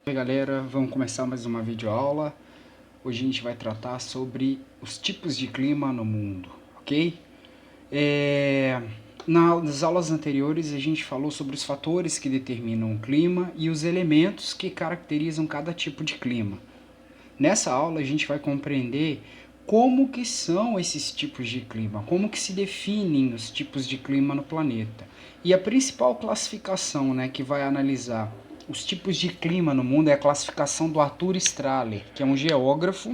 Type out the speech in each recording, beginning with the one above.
Oi galera, vamos começar mais uma videoaula. Hoje a gente vai tratar sobre os tipos de clima no mundo, ok? Nas aulas anteriores a gente falou sobre os fatores que determinam o clima e os elementos que caracterizam cada tipo de clima. Nessa aula a gente vai compreender como que são esses tipos de clima, como que se definem os tipos de clima no planeta. E a principal classificação, que vai analisar os tipos de clima no mundo é a classificação do Arthur Strahler, que é um geógrafo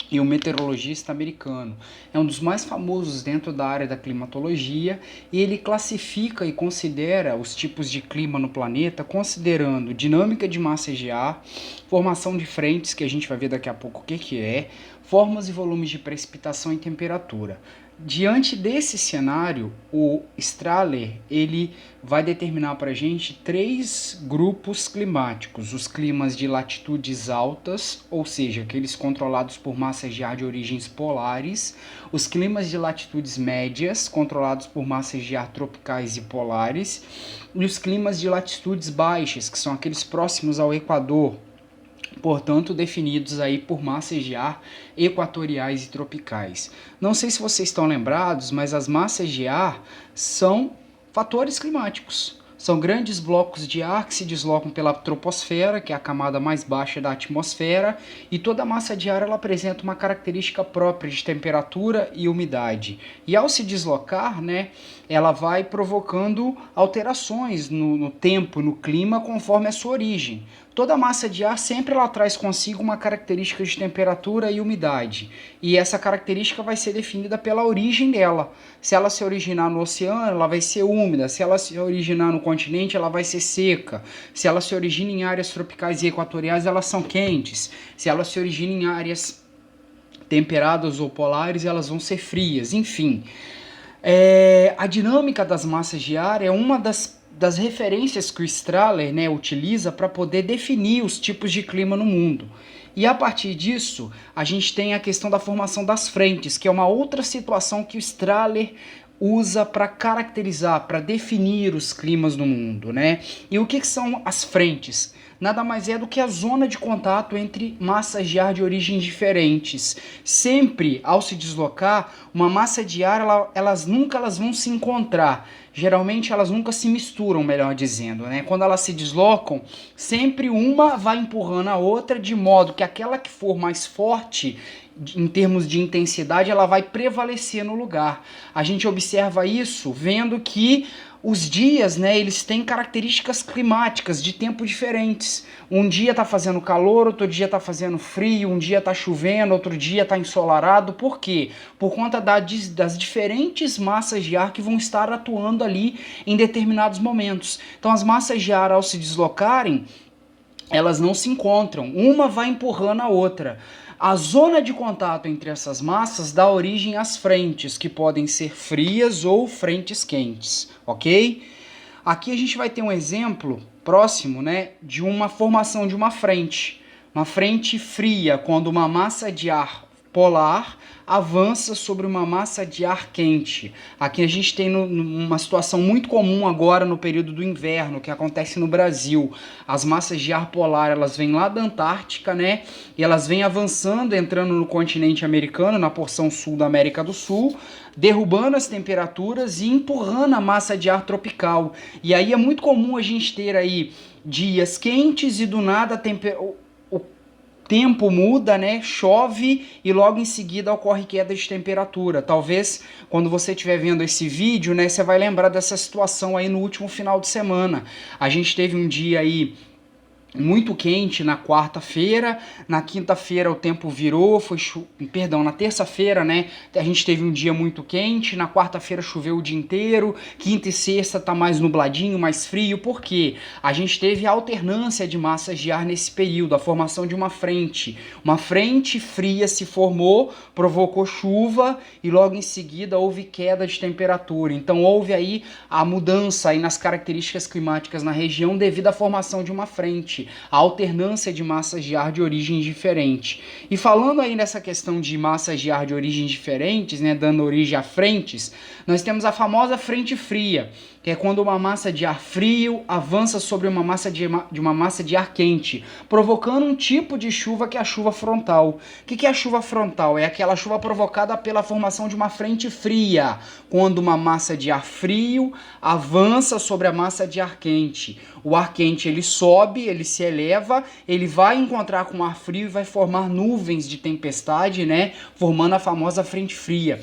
e um meteorologista americano. É um dos mais famosos dentro da área da climatologia e ele classifica e considera os tipos de clima no planeta considerando dinâmica de massas de ar, formação de frentes, que a gente vai ver daqui a pouco o que é, formas e volumes de precipitação e temperatura. Diante desse cenário, o Strahler ele vai determinar para a gente 3 grupos climáticos: os climas de latitudes altas, ou seja, aqueles controlados por massas de ar de origens polares, os climas de latitudes médias, controlados por massas de ar tropicais e polares, e os climas de latitudes baixas, que são aqueles próximos ao Equador, portanto definidos aí por massas de ar equatoriais e tropicais. Não sei se vocês estão lembrados, mas as massas de ar são fatores climáticos. São grandes blocos de ar que se deslocam pela troposfera, que é a camada mais baixa da atmosfera, e toda a massa de ar ela apresenta uma característica própria de temperatura e umidade. E ao se deslocar, ela vai provocando alterações no tempo, no clima, conforme a sua origem. Toda massa de ar sempre ela traz consigo uma característica de temperatura e umidade. E essa característica vai ser definida pela origem dela. Se ela se originar no oceano, ela vai ser úmida. Se ela se originar no continente, ela vai ser seca. Se ela se origina em áreas tropicais e equatoriais, elas são quentes. Se ela se origina em áreas temperadas ou polares, elas vão ser frias. Enfim, a dinâmica das massas de ar é uma das referências que o Strahler utiliza para poder definir os tipos de clima no mundo. E a partir disso, a gente tem a questão da formação das frentes, que é uma outra situação que o Strahler usa para caracterizar, para definir os climas no mundo, E o que são as frentes? Nada mais é do que a zona de contato entre massas de ar de origens diferentes. Sempre, ao se deslocar, uma massa de ar, elas nunca vão se encontrar. Geralmente elas nunca se misturam, melhor dizendo, Quando elas se deslocam, sempre uma vai empurrando a outra, de modo que aquela que for mais forte em termos de intensidade, ela vai prevalecer no lugar. A gente observa isso vendo que os dias, eles têm características climáticas de tempo diferentes. Um dia tá fazendo calor, outro dia tá fazendo frio, um dia tá chovendo, outro dia tá ensolarado. Por quê? Por conta das diferentes massas de ar que vão estar atuando ali em determinados momentos. Então as massas de ar, ao se deslocarem, elas não se encontram, uma vai empurrando a outra. A zona de contato entre essas massas dá origem às frentes, que podem ser frias ou frentes quentes, ok? Aqui a gente vai ter um exemplo próximo, de uma formação de uma frente. Uma frente fria, quando uma massa de ar polar avança sobre uma massa de ar quente. Aqui a gente tem uma situação muito comum agora no período do inverno, que acontece no Brasil. As massas de ar polar, elas vêm lá da Antártica, e elas vêm avançando, entrando no continente americano, na porção sul da América do Sul, derrubando as temperaturas e empurrando a massa de ar tropical. E aí é muito comum a gente ter aí dias quentes e do nada o tempo muda, chove e logo em seguida ocorre queda de temperatura. Talvez quando você estiver vendo esse vídeo, você vai lembrar dessa situação aí no último final de semana. A gente teve um dia aí muito quente na quarta-feira, na quinta-feira o tempo virou, na terça-feira, a gente teve um dia muito quente, na quarta-feira choveu o dia inteiro, quinta e sexta tá mais nubladinho, mais frio. Por quê? A gente teve alternância de massas de ar nesse período, a formação de uma frente fria se formou, provocou chuva e logo em seguida houve queda de temperatura. Então houve aí a mudança aí nas características climáticas na região devido à formação de uma frente, a alternância de massas de ar de origem diferente. E falando aí nessa questão de massas de ar de origens diferentes, dando origem a frentes, nós temos a famosa frente fria, que é quando uma massa de ar frio avança sobre uma massa uma massa de ar quente, provocando um tipo de chuva que é a chuva frontal. O que é a chuva frontal? É aquela chuva provocada pela formação de uma frente fria, quando uma massa de ar frio avança sobre a massa de ar quente. O ar quente ele sobe, ele se eleva, ele vai encontrar com o ar frio e vai formar nuvens de tempestade, né? Formando a famosa frente fria.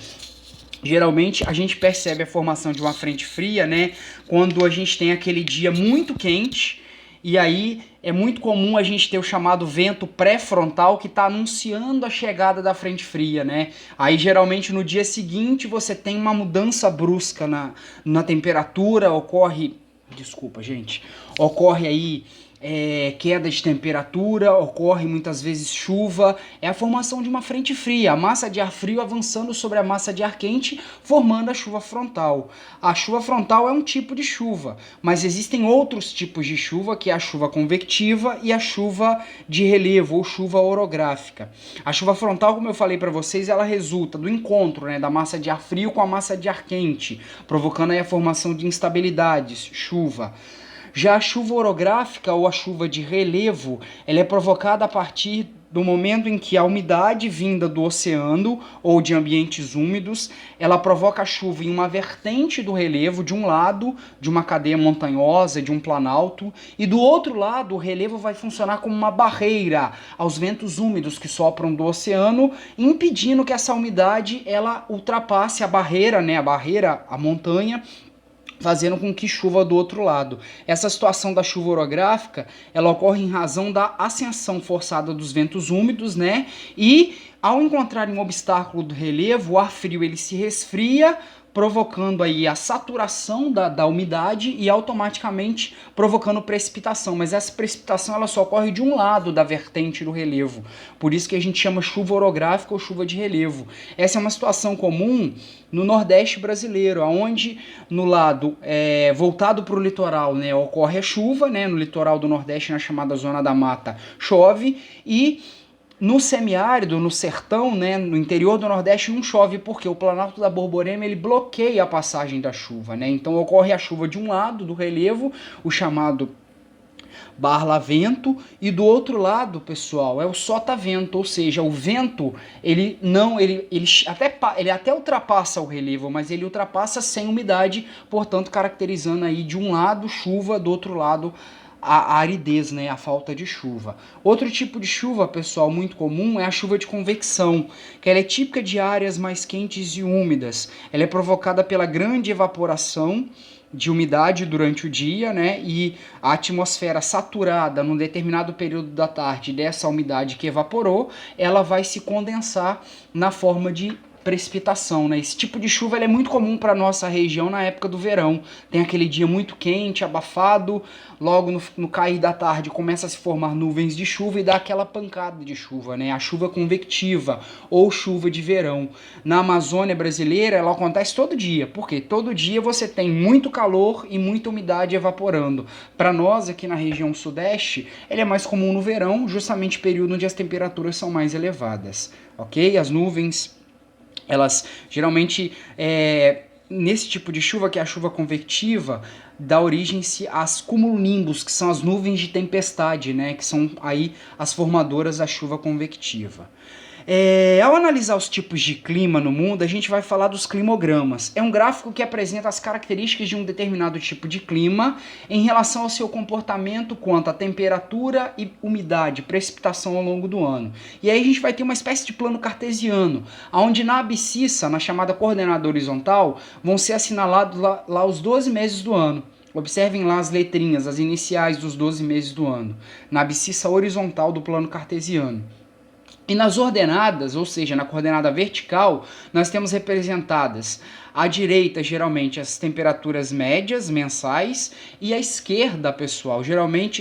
Geralmente a gente percebe a formação de uma frente fria, né, quando a gente tem aquele dia muito quente, e aí é muito comum a gente ter o chamado vento pré-frontal que está anunciando a chegada da frente fria, né? Aí geralmente no dia seguinte você tem uma mudança brusca na temperatura, desculpa gente, ocorre aí queda de temperatura, ocorre muitas vezes chuva, é a formação de uma frente fria, a massa de ar frio avançando sobre a massa de ar quente, formando a chuva frontal. A chuva frontal é um tipo de chuva, mas existem outros tipos de chuva, que é a chuva convectiva e a chuva de relevo, ou chuva orográfica. A chuva frontal, como eu falei para vocês, ela resulta do encontro, né, da massa de ar frio com a massa de ar quente, provocando aí a formação de instabilidades, chuva. Já a chuva orográfica ou a chuva de relevo, ela é provocada a partir do momento em que a umidade vinda do oceano ou de ambientes úmidos, ela provoca a chuva em uma vertente do relevo, de um lado, de uma cadeia montanhosa, de um planalto, e do outro lado o relevo vai funcionar como uma barreira aos ventos úmidos que sopram do oceano, impedindo que essa umidade ela ultrapasse a barreira, né, a montanha, fazendo com que chova do outro lado. Essa situação da chuva orográfica, ela ocorre em razão da ascensão forçada dos ventos úmidos, né? E ao encontrar um obstáculo do relevo, o ar frio ele se resfria, provocando aí a saturação da umidade e automaticamente provocando precipitação. Mas essa precipitação ela só ocorre de um lado da vertente do relevo. Por isso que a gente chama chuva orográfica ou chuva de relevo. Essa é uma situação comum no Nordeste brasileiro, onde no lado voltado para o litoral, né, ocorre a chuva, né, no litoral do Nordeste, na chamada Zona da Mata, chove, e no semiárido, no sertão, né, no interior do Nordeste não chove porque o Planalto da Borborema ele bloqueia a passagem da chuva, né? Então ocorre a chuva de um lado do relevo, o chamado barlavento, e do outro lado, pessoal, é o sotavento, ou seja, o vento ele até ultrapassa o relevo, mas ele ultrapassa sem umidade, portanto caracterizando aí de um lado chuva, do outro lado a aridez, né, a falta de chuva. Outro tipo de chuva, pessoal, muito comum é a chuva de convecção, que ela é típica de áreas mais quentes e úmidas. Ela é provocada pela grande evaporação de umidade durante o dia, né, e a atmosfera saturada num determinado período da tarde dessa umidade que evaporou, ela vai se condensar na forma de precipitação, né? Esse tipo de chuva é muito comum para nossa região na época do verão. Tem aquele dia muito quente, abafado, logo no cair da tarde começa a se formar nuvens de chuva e dá aquela pancada de chuva, né? A chuva convectiva ou chuva de verão. Na Amazônia brasileira ela acontece todo dia, porque todo dia você tem muito calor e muita umidade evaporando. Para nós aqui na região sudeste, ele é mais comum no verão, justamente período onde as temperaturas são mais elevadas, ok? As nuvens elas geralmente, nesse tipo de chuva, que é a chuva convectiva, dá origem às cumulonimbus, que são as nuvens de tempestade, né, que são aí as formadoras da chuva convectiva. Ao analisar os tipos de clima no mundo, a gente vai falar dos climogramas. É um gráfico que apresenta as características de um determinado tipo de clima em relação ao seu comportamento quanto à temperatura e umidade, precipitação ao longo do ano. E aí a gente vai ter uma espécie de plano cartesiano, onde na abscissa, na chamada coordenada horizontal, vão ser assinalados lá os 12 meses do ano. Observem lá as letrinhas, as iniciais dos 12 meses do ano, na abscissa horizontal do plano cartesiano. E nas ordenadas, ou seja, na coordenada vertical, nós temos representadas à direita, geralmente, as temperaturas médias mensais, e à esquerda, pessoal, geralmente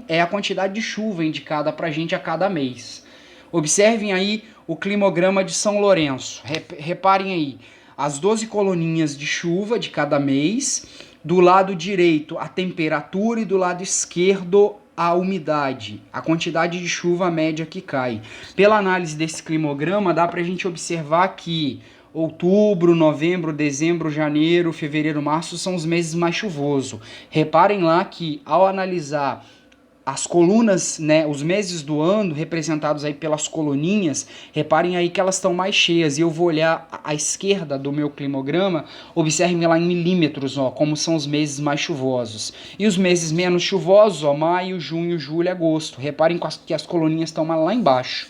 é a quantidade de chuva indicada para a gente a cada mês. Observem aí o climograma de São Lourenço. Reparem aí, as 12 coluninhas de chuva de cada mês, do lado direito a temperatura e do lado esquerdo a umidade, a quantidade de chuva média que cai. Pela análise desse climograma, dá para a gente observar que outubro, novembro, dezembro, janeiro, fevereiro, março são os meses mais chuvosos. Reparem lá que ao analisar as colunas, né, os meses do ano representados aí pelas coluninhas, reparem aí que elas estão mais cheias. E eu vou olhar à esquerda do meu climograma, observem lá em milímetros, ó, como são os meses mais chuvosos. E os meses menos chuvosos, ó, maio, junho, julho, agosto. Reparem que as coluninhas estão lá embaixo.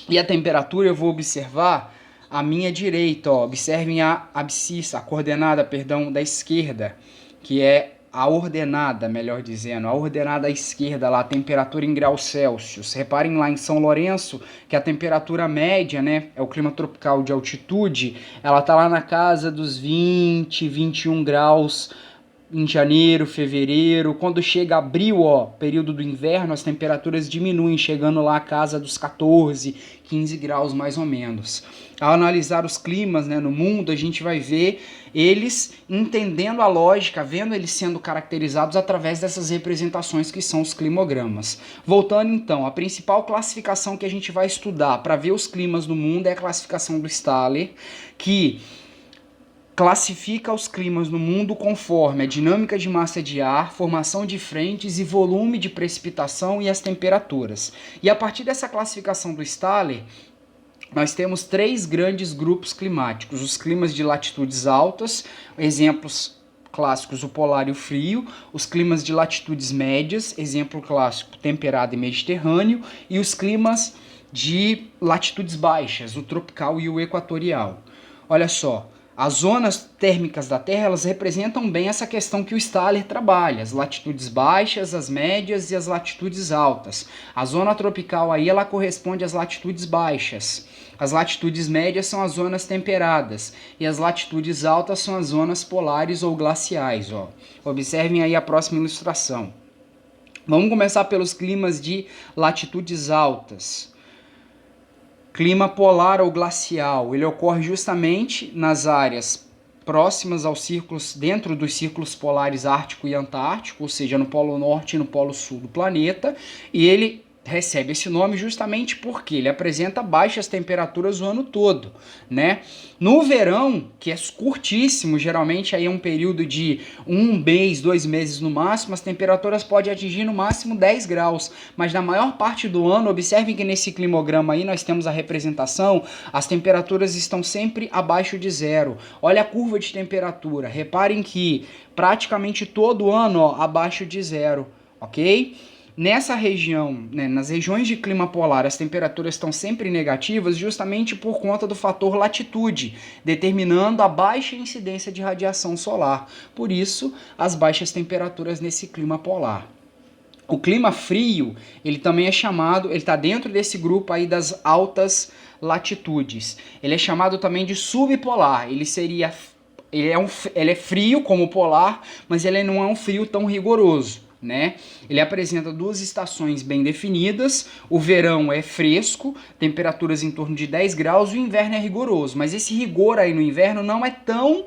E a temperatura eu vou observar à minha direita, ó, observem a abscissa, a coordenada, perdão, da esquerda, que é a ordenada, melhor dizendo, a ordenada à esquerda lá, a temperatura em graus Celsius. Reparem lá em São Lourenço que a temperatura média, né, é o clima tropical de altitude, ela tá lá na casa dos 20, 21 graus em janeiro, fevereiro. Quando chega abril, ó, período do inverno, as temperaturas diminuem, chegando lá a casa dos 14, 15 graus mais ou menos. Ao analisar os climas, né, no mundo, a gente vai ver eles entendendo a lógica, vendo eles sendo caracterizados através dessas representações que são os climogramas. Voltando então, a principal classificação que a gente vai estudar para ver os climas no mundo é a classificação do Staller, que classifica os climas no mundo conforme a dinâmica de massa de ar, formação de frentes e volume de precipitação e as temperaturas. E a partir dessa classificação do Staller, nós temos 3 grandes grupos climáticos: os climas de latitudes altas, exemplos clássicos o polar e o frio; os climas de latitudes médias, exemplo clássico temperado e mediterrâneo; e os climas de latitudes baixas, o tropical e o equatorial. Olha só, as zonas térmicas da Terra, elas representam bem essa questão que o Staller trabalha, as latitudes baixas, as médias e as latitudes altas. A zona tropical aí, ela corresponde às latitudes baixas. As latitudes médias são as zonas temperadas e as latitudes altas são as zonas polares ou glaciais, ó. Observem aí a próxima ilustração. Vamos começar pelos climas de latitudes altas. Clima polar ou glacial, ele ocorre justamente nas áreas próximas aos círculos, dentro dos círculos polares ártico e antártico, ou seja, no polo norte e no polo sul do planeta, e ele recebe esse nome justamente porque ele apresenta baixas temperaturas o ano todo, né? No verão, que é curtíssimo, geralmente aí é um período de 1 mês, 2 meses no máximo, as temperaturas podem atingir no máximo 10 graus, mas na maior parte do ano, observem que nesse climograma aí nós temos a representação, as temperaturas estão sempre abaixo de zero. Olha a curva de temperatura, reparem que praticamente todo ano, ó, abaixo de zero, ok? Nessa região, né, nas regiões de clima polar, as temperaturas estão sempre negativas justamente por conta do fator latitude, determinando a baixa incidência de radiação solar. Por isso, as baixas temperaturas nesse clima polar. O clima frio, ele também é chamado, ele está dentro desse grupo aí das altas latitudes. Ele é chamado também de subpolar. Ele é frio como o polar, mas ele não é um frio tão rigoroso, né? Ele apresenta 2 estações bem definidas. O verão é fresco, temperaturas em torno de 10 graus, e o inverno é rigoroso, mas esse rigor aí no inverno não é tão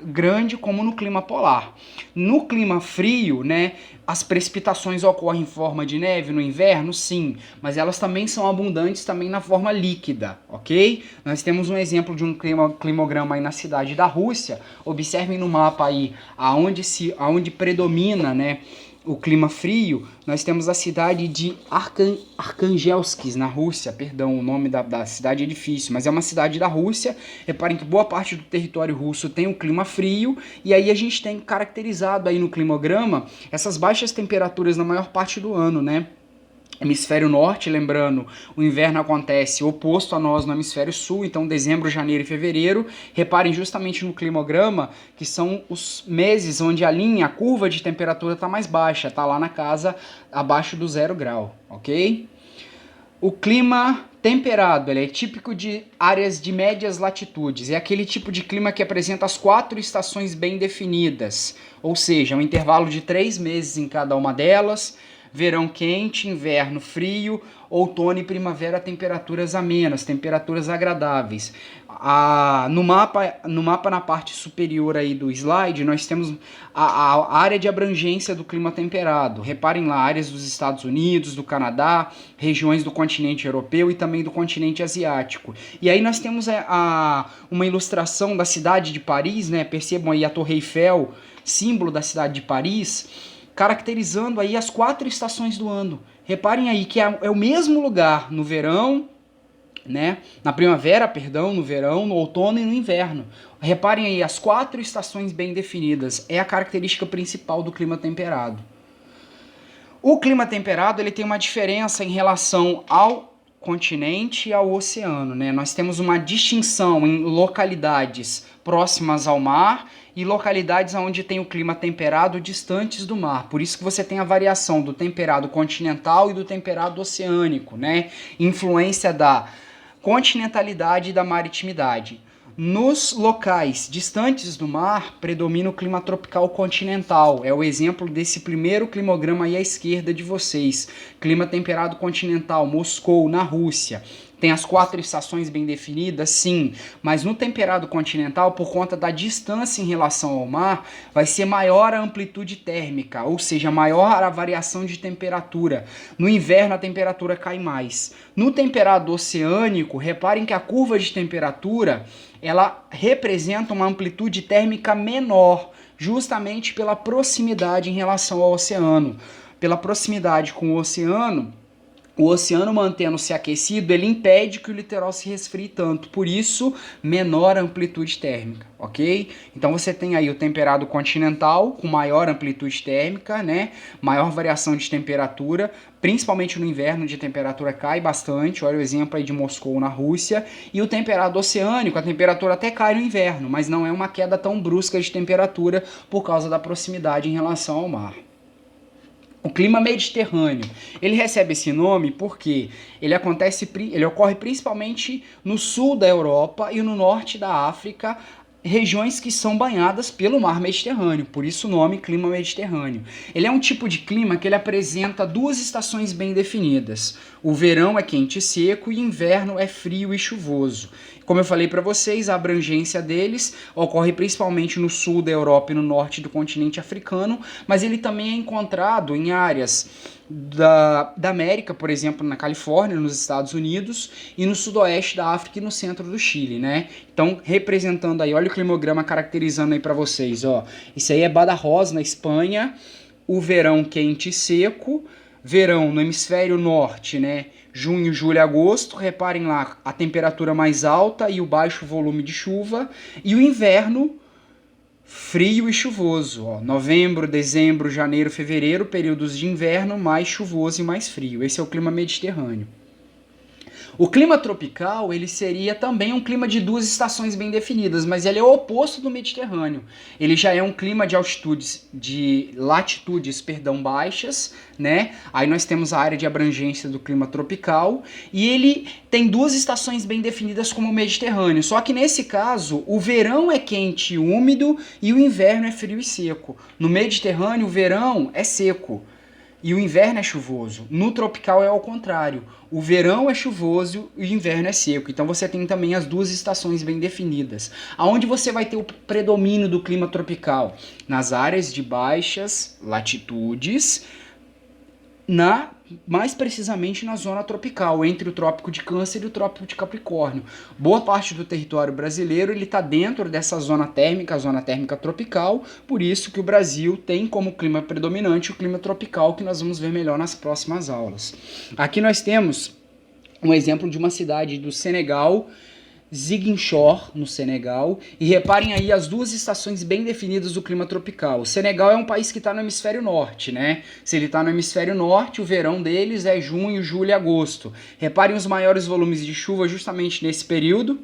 grande como no clima polar. No clima frio, né, as precipitações ocorrem em forma de neve no inverno, sim, mas elas também são abundantes também na forma líquida, ok? Nós temos um exemplo de um climograma aí na cidade da Rússia. Observem no mapa aí aonde predomina, né, o clima frio. Nós temos a cidade de Arkhangelsk, na Rússia, perdão, o nome da cidade é difícil, mas é uma cidade da Rússia. Reparem que boa parte do território russo tem um clima frio, e aí a gente tem caracterizado aí no climograma essas baixas temperaturas na maior parte do ano, né? Hemisfério norte, lembrando, o inverno acontece oposto a nós no hemisfério sul, então dezembro, janeiro e fevereiro. Reparem justamente no climograma que são os meses onde a curva de temperatura está mais baixa, está lá na casa abaixo do 0 grau, ok? O clima temperado, ele é típico de áreas de médias latitudes, é aquele tipo de clima que apresenta as 4 estações bem definidas, ou seja, um intervalo de 3 meses em cada uma delas, verão quente, inverno frio, outono e primavera temperaturas amenas, temperaturas agradáveis. No mapa na parte superior aí do slide, nós temos a área de abrangência do clima temperado. Reparem lá, áreas dos Estados Unidos, do Canadá, regiões do continente europeu e também do continente asiático. E aí nós temos uma ilustração da cidade de Paris, né? Percebam aí a Torre Eiffel, símbolo da cidade de Paris, caracterizando aí as 4 estações do ano. Reparem aí que é o mesmo lugar no verão, né? Na primavera, perdão, no verão, no outono e no inverno. Reparem aí, as 4 estações bem definidas. É a característica principal do clima temperado. O clima temperado ele tem uma diferença em relação ao continente e ao oceano, né? Nós temos uma distinção em localidades próximas ao mar e localidades onde tem o clima temperado distantes do mar. Por isso que você tem a variação do temperado continental e do temperado oceânico, né? Influência da continentalidade e da maritimidade. Nos locais distantes do mar, predomina o clima tropical continental. É o exemplo desse primeiro climograma aí à esquerda de vocês. Clima temperado continental, Moscou, na Rússia. Tem as 4 estações bem definidas? Sim. Mas no temperado continental, por conta da distância em relação ao mar, vai ser maior a amplitude térmica, ou seja, maior a variação de temperatura. No inverno, a temperatura cai mais. No temperado oceânico, reparem que a curva de temperatura ela representa uma amplitude térmica menor, justamente pela proximidade em relação ao oceano. Pela proximidade com o oceano mantendo-se aquecido, ele impede que o litoral se resfrie tanto, por isso, menor amplitude térmica, ok? Então você tem aí o temperado continental, com maior amplitude térmica, né? Maior variação de temperatura, principalmente no inverno, onde a temperatura cai bastante, olha o exemplo aí de Moscou na Rússia, e o temperado oceânico, a temperatura até cai no inverno, mas não é uma queda tão brusca de temperatura por causa da proximidade em relação ao mar. O clima mediterrâneo, ele recebe esse nome porque ele ocorre principalmente no sul da Europa e no norte da África, regiões que são banhadas pelo mar Mediterrâneo, por isso o nome clima mediterrâneo. Ele é um tipo de clima que ele apresenta 2 estações bem definidas. O verão é quente e seco e o inverno é frio e chuvoso. Como eu falei para vocês, a abrangência deles ocorre principalmente no sul da Europa e no norte do continente africano, mas ele também é encontrado em áreas da América, por exemplo, na Califórnia, nos Estados Unidos, e no sudoeste da África e no centro do Chile, né? Então, representando aí, olha o climograma caracterizando aí para vocês, ó. Isso aí é Badajoz, na Espanha, o verão quente e seco, verão no hemisfério norte, né? Junho, julho e agosto, reparem lá a temperatura mais alta e o baixo volume de chuva, e o inverno frio e chuvoso, ó. Novembro, dezembro, janeiro, fevereiro, períodos de inverno mais chuvoso e mais frio. Esse é o clima mediterrâneo. O clima tropical, ele seria também um clima de 2 estações bem definidas, mas ele é o oposto do Mediterrâneo. Ele já é um clima de latitudes, baixas, né? Aí nós temos a área de abrangência do clima tropical e ele tem 2 estações bem definidas como o Mediterrâneo. Só que nesse caso, o verão é quente e úmido e o inverno é frio e seco. No Mediterrâneo, o verão é seco e o inverno é chuvoso. No tropical é ao contrário. O verão é chuvoso e o inverno é seco. Então você tem também as 2 estações bem definidas. Aonde você vai ter o predomínio do clima tropical? Nas áreas de baixas latitudes, mais precisamente na zona tropical, entre o Trópico de Câncer e o Trópico de Capricórnio. Boa parte do território brasileiro está dentro dessa zona térmica, a zona térmica tropical, por isso que o Brasil tem como clima predominante o clima tropical, que nós vamos ver melhor nas próximas aulas. Aqui nós temos um exemplo de uma cidade do Senegal, Ziguinchor, no Senegal, e reparem aí as 2 estações bem definidas do clima tropical. O Senegal é um país que está no hemisfério norte, né? Se ele está no hemisfério norte, o verão deles é junho, julho e agosto. Reparem os maiores volumes de chuva justamente nesse período.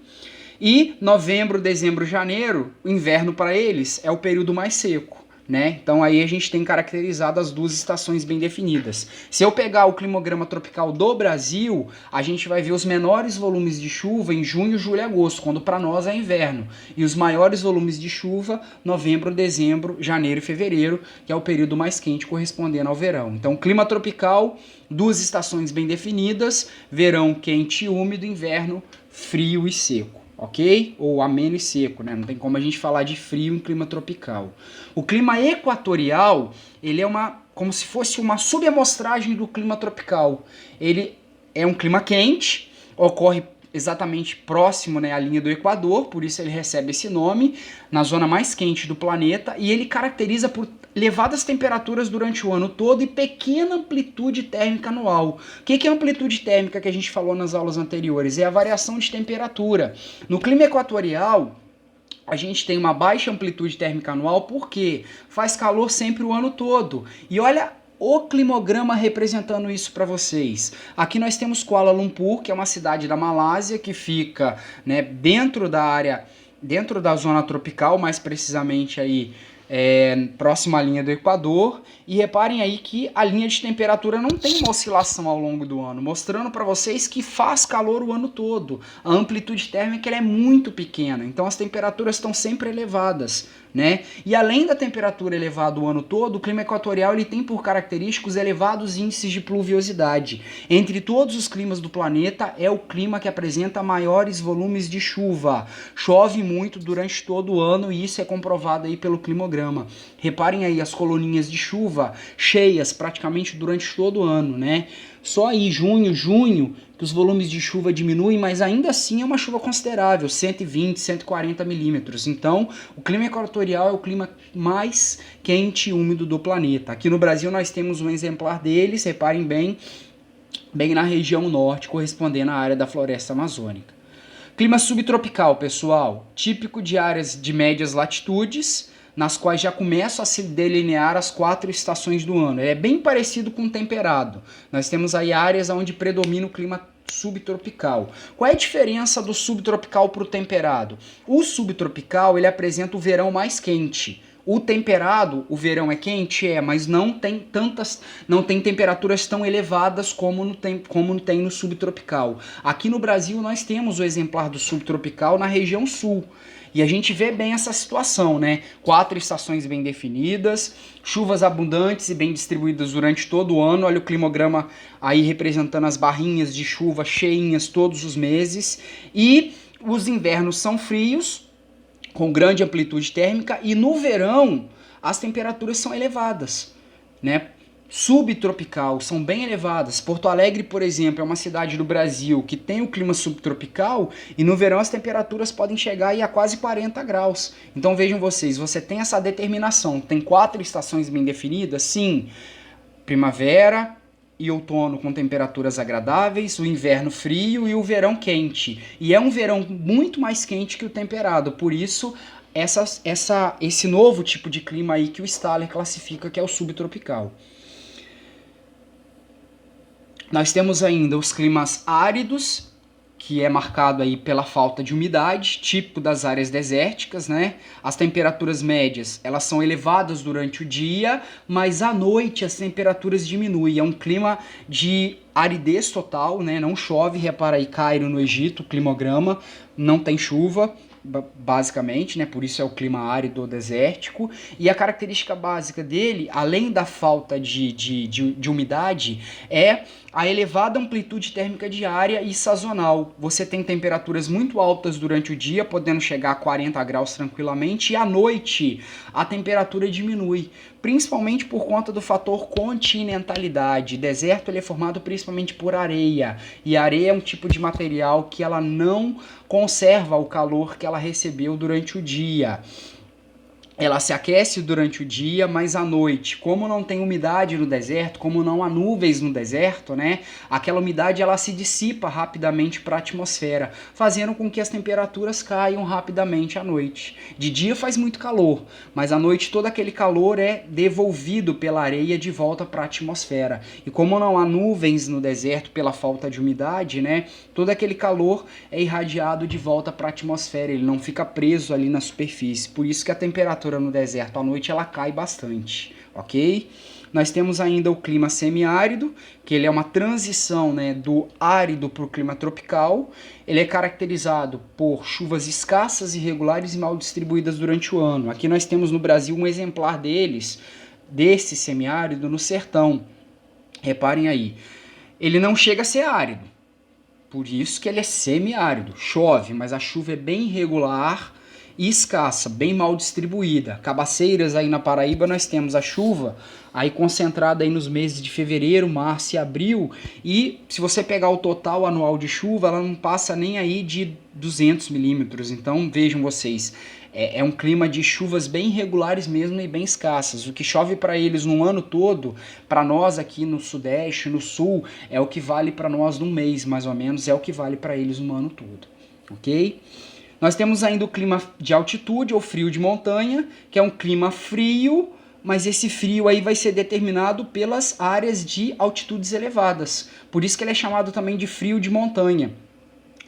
E novembro, dezembro, janeiro, o inverno para eles é o período mais seco, né? Então aí a gente tem caracterizado as duas estações bem definidas. Se eu pegar o climograma tropical do Brasil, a gente vai ver os menores volumes de chuva em junho, julho e agosto, quando para nós é inverno, e os maiores volumes de chuva novembro, dezembro, janeiro e fevereiro, que é o período mais quente correspondendo ao verão. Então, clima tropical, duas estações bem definidas, verão quente e úmido, inverno frio e seco, ok? Ou ameno e seco, né? Não tem como a gente falar de frio em clima tropical. O clima equatorial, ele é como se fosse uma subamostragem do clima tropical. Ele é um clima quente, ocorre exatamente próximo, né, à linha do Equador, por isso ele recebe esse nome, na zona mais quente do planeta, e ele caracteriza por elevadas temperaturas durante o ano todo e pequena amplitude térmica anual. O que é amplitude térmica que a gente falou nas aulas anteriores? É a variação de temperatura. No clima equatorial, a gente tem uma baixa amplitude térmica anual porque faz calor sempre o ano todo. E olha o climograma representando isso para vocês. Aqui nós temos Kuala Lumpur, que é uma cidade da Malásia, que fica, né, dentro da zona tropical, mais precisamente aí próximo à linha do Equador, e reparem aí que a linha de temperatura não tem uma oscilação ao longo do ano, mostrando para vocês que faz calor o ano todo. A amplitude térmica ela é muito pequena, então as temperaturas estão sempre elevadas, né? E além da temperatura elevada o ano todo, o clima equatorial ele tem por característicos elevados índices de pluviosidade. Entre todos os climas do planeta, é o clima que apresenta maiores volumes de chuva. Chove muito durante todo o ano e isso é comprovado aí pelo climograma. Reparem aí as coluninhas de chuva cheias praticamente durante todo o ano, né? Só aí junho, que os volumes de chuva diminuem, mas ainda assim é uma chuva considerável, 120, 140 milímetros. Então, o clima equatorial é o clima mais quente e úmido do planeta. Aqui no Brasil nós temos um exemplar deles, reparem bem na região norte, correspondendo à área da floresta amazônica. Clima subtropical, pessoal, típico de áreas de médias latitudes, nas quais já começam a se delinear as 4 estações do ano. Ele é bem parecido com o temperado. Nós temos aí áreas onde predomina o clima subtropical. Qual é a diferença do subtropical para o temperado? O subtropical ele apresenta o verão mais quente. O temperado, o verão é quente? Mas não tem temperaturas tão elevadas como tem no subtropical. Aqui no Brasil nós temos o exemplar do subtropical na região sul. E a gente vê bem essa situação, né? 4 estações bem definidas, chuvas abundantes e bem distribuídas durante todo o ano. Olha o climograma aí representando as barrinhas de chuva cheinhas todos os meses. E os invernos são frios, com grande amplitude térmica, e no verão as temperaturas são elevadas, né? Subtropical, são bem elevadas. Porto Alegre, por exemplo, é uma cidade do Brasil que tem o clima subtropical e no verão as temperaturas podem chegar aí a quase 40 graus. Então vejam vocês, você tem essa determinação, tem 4 estações bem definidas, sim, primavera e outono com temperaturas agradáveis, o inverno frio e o verão quente. E é um verão muito mais quente que o temperado, por isso esse novo tipo de clima aí que o Staller classifica, que é o subtropical. Nós temos ainda os climas áridos, que é marcado aí pela falta de umidade, típico das áreas desérticas, né? As temperaturas médias, elas são elevadas durante o dia, mas à noite as temperaturas diminuem. É um clima de aridez total, né? Não chove, repara aí, Cairo no Egito, climograma, não tem chuva, basicamente, né? Por isso é o clima árido ou desértico. E a característica básica dele, além da falta de umidade, é a elevada amplitude térmica diária e sazonal. Você tem temperaturas muito altas durante o dia, podendo chegar a 40 graus tranquilamente, e à noite a temperatura diminui, principalmente por conta do fator continentalidade. Deserto ele é formado principalmente por areia, e a areia é um tipo de material que ela não conserva o calor que ela recebeu durante o dia. Ela se aquece durante o dia, mas à noite, como não tem umidade no deserto, como não há nuvens no deserto, né? Aquela umidade ela se dissipa rapidamente para a atmosfera, fazendo com que as temperaturas caiam rapidamente à noite. De dia faz muito calor, mas à noite todo aquele calor é devolvido pela areia de volta para a atmosfera. E como não há nuvens no deserto pela falta de umidade, né? Todo aquele calor é irradiado de volta para a atmosfera, ele não fica preso ali na superfície. Por isso que a temperatura temperatura no deserto à noite ela cai bastante, ok? Nós temos ainda o clima semiárido, que ele é uma transição, né, do árido para o clima tropical. Ele é caracterizado por chuvas escassas, irregulares e mal distribuídas durante o ano. Aqui nós temos no Brasil um exemplar desse semiárido no sertão. Reparem aí, ele não chega a ser árido, por isso que ele é semiárido. Chove, mas a chuva é bem irregular e escassa, bem mal distribuída. Cabaceiras aí na Paraíba nós temos a chuva aí concentrada aí nos meses de fevereiro, março e abril, e se você pegar o total anual de chuva, ela não passa nem aí de 200 milímetros. Então vejam vocês, é um clima de chuvas bem irregulares mesmo e bem escassas. O que chove para eles no ano todo, para nós aqui no sudeste, no sul, é o que vale para nós num mês mais ou menos, é o que vale para eles no ano todo, ok? Nós temos ainda o clima de altitude ou frio de montanha, que é um clima frio, mas esse frio aí vai ser determinado pelas áreas de altitudes elevadas. Por isso que ele é chamado também de frio de montanha,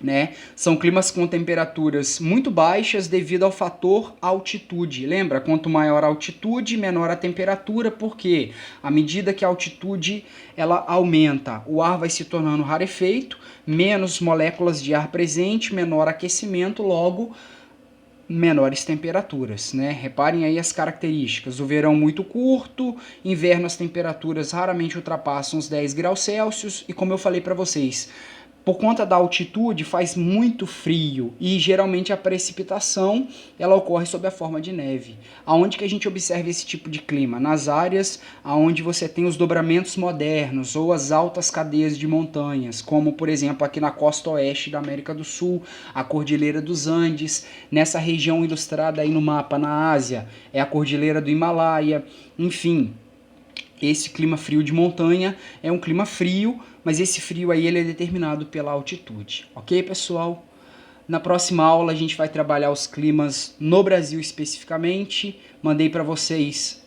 né? São climas com temperaturas muito baixas devido ao fator altitude. Lembra? Quanto maior a altitude, menor a temperatura, porque à medida que a altitude ela aumenta, o ar vai se tornando rarefeito, menos moléculas de ar presente, menor aquecimento, logo menores temperaturas, né? Reparem aí as características. O verão muito curto, inverno as temperaturas raramente ultrapassam os 10 graus Celsius e, como eu falei para vocês, por conta da altitude faz muito frio e geralmente a precipitação ela ocorre sob a forma de neve. Aonde que a gente observa esse tipo de clima? Nas áreas onde você tem os dobramentos modernos ou as altas cadeias de montanhas, como por exemplo aqui na costa oeste da América do Sul, a Cordilheira dos Andes, nessa região ilustrada aí no mapa na Ásia, é a Cordilheira do Himalaia, enfim. Esse clima frio de montanha é um clima frio, mas esse frio aí ele é determinado pela altitude. Ok, pessoal? Na próxima aula a gente vai trabalhar os climas no Brasil especificamente. Mandei para vocês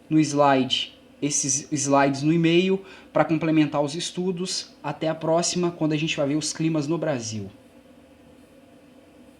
no slide, esses slides no e-mail para complementar os estudos. Até a próxima, quando a gente vai ver os climas no Brasil.